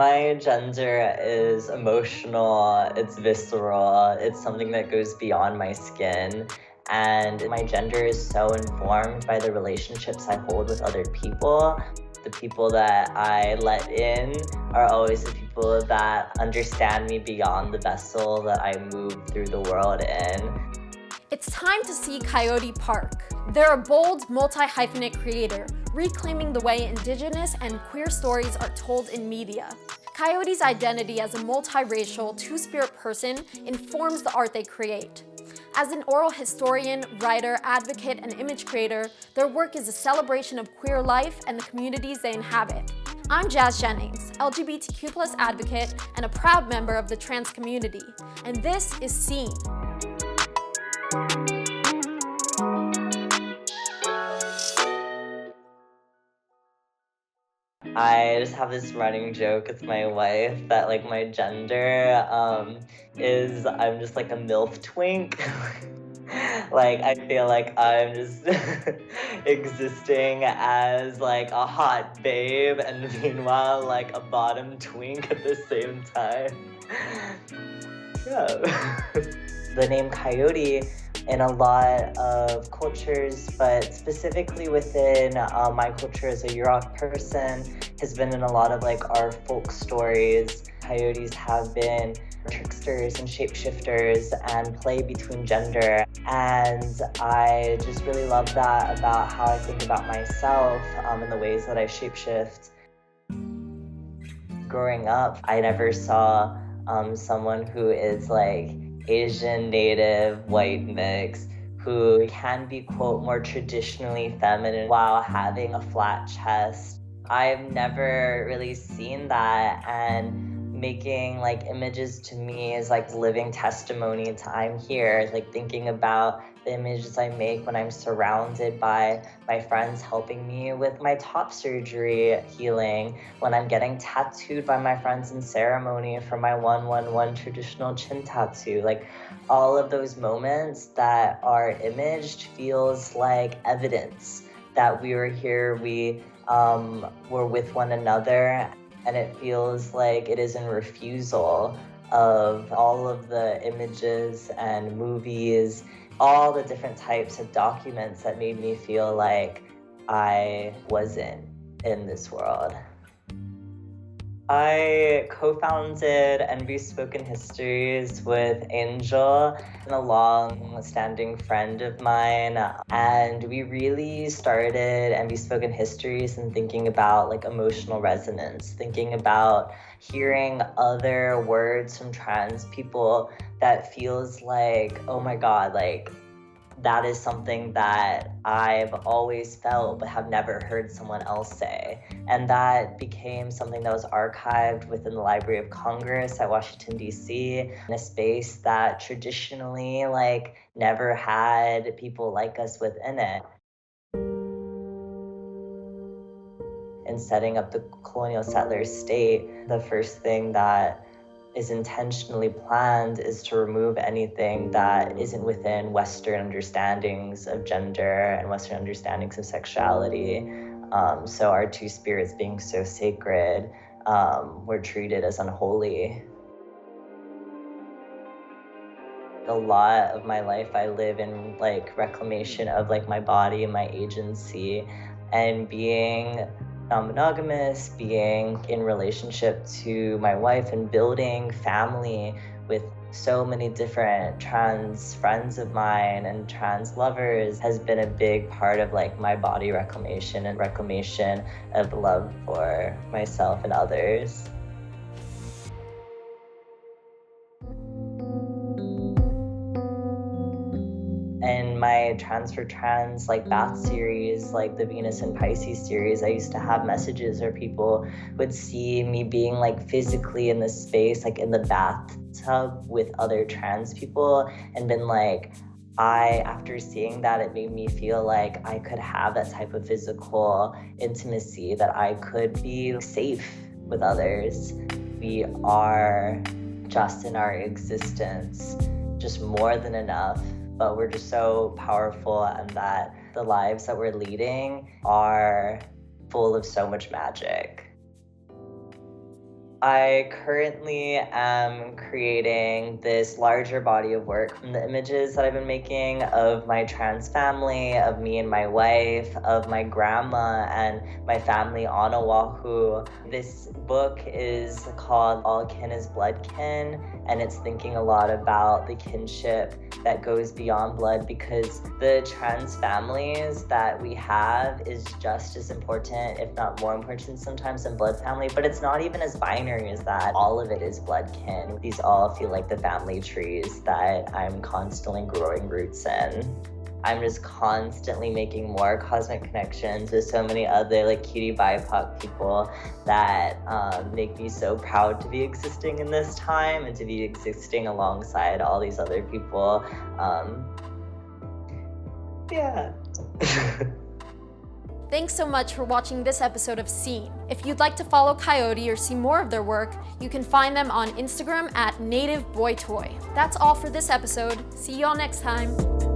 My gender is emotional, it's visceral, it's something that goes beyond my skin. And my gender is so informed by the relationships I hold with other people. The people that I let in are always the people that understand me beyond the vessel that I move through the world in. It's time to see Coyote Park. They're a bold, multi-hyphenate creator, reclaiming the way Indigenous and queer stories are told in media. Coyote's identity as a multiracial, two-spirit person informs the art they create. As an oral historian, writer, advocate, and image creator, their work is a celebration of queer life and the communities they inhabit. I'm Jazz Jennings, LGBTQ+ advocate and a proud member of the trans community, and this is Seen. I just have this running joke with my wife that like my gender is I'm just like a MILF twink. Like I feel like I'm just existing as like a hot babe and meanwhile like a bottom twink at the same time. Yeah. The name Coyote in a lot of cultures, but specifically within my culture as a Yurok person, has been in a lot of like our folk stories. Coyotes have been tricksters and shapeshifters and play between gender. And I just really love that about how I think about myself and the ways that I shapeshift. Growing up, I never saw someone who is like Asian, native, white mix, who can be, quote, more traditionally feminine while having a flat chest. I've never really seen that, and making like images to me is like living testimony to I'm here, like thinking about the images I make when I'm surrounded by my friends helping me with my top surgery healing, when I'm getting tattooed by my friends in ceremony for my 111 traditional chin tattoo. Like all of those moments that are imaged feels like evidence that we were here, we were with one another, and it feels like it is in refusal of all of the images and movies, all the different types of documents that made me feel like I wasn't in this world. I co-founded NB Spoken Histories with Angel, a long-standing friend of mine, and we really started NB Spoken Histories and thinking about like emotional resonance, thinking about hearing other words from trans people that feels like, oh my God, like that is something that I've always felt but have never heard someone else say. And that became something that was archived within the Library of Congress at Washington, D.C., in a space that traditionally like never had people like us within it. In setting up the colonial settler state, the first thing that is intentionally planned is to remove anything that isn't within Western understandings of gender and Western understandings of sexuality. So our two spirits being so sacred were treated as unholy. A lot of my life I live in like reclamation of like my body and my agency, and being non-monogamous, being in relationship to my wife and building family with so many different trans friends of mine and trans lovers has been a big part of like my body reclamation and reclamation of love for myself and others. In my Trans for Trans like bath series, like the Venus and Pisces series, I used to have messages where people would see me being like physically in this space, like in the bathtub with other trans people, and been like, after seeing that, it made me feel like I could have that type of physical intimacy, that I could be safe with others. We are just in our existence, just more than enough. But we're just so powerful, and that the lives that we're leading are full of so much magic. I currently am creating this larger body of work from the images that I've been making of my trans family, of me and my wife, of my grandma and my family on Oahu. This book is called All Kin is Blood Kin, and it's thinking a lot about the kinship that goes beyond blood, because the trans families that we have is just as important, if not more important sometimes, than blood family. But it's not even as binary as that. All of it is blood kin. These all feel like the family trees that I'm constantly growing roots in. I'm just constantly making more cosmic connections with so many other like cutie BIPOC people that make me so proud to be existing in this time and to be existing alongside all these other people. Yeah. Thanks so much for watching this episode of Seen. If you'd like to follow Coyote or see more of their work, you can find them on Instagram at NativeBoyToy. That's all for this episode. See y'all next time.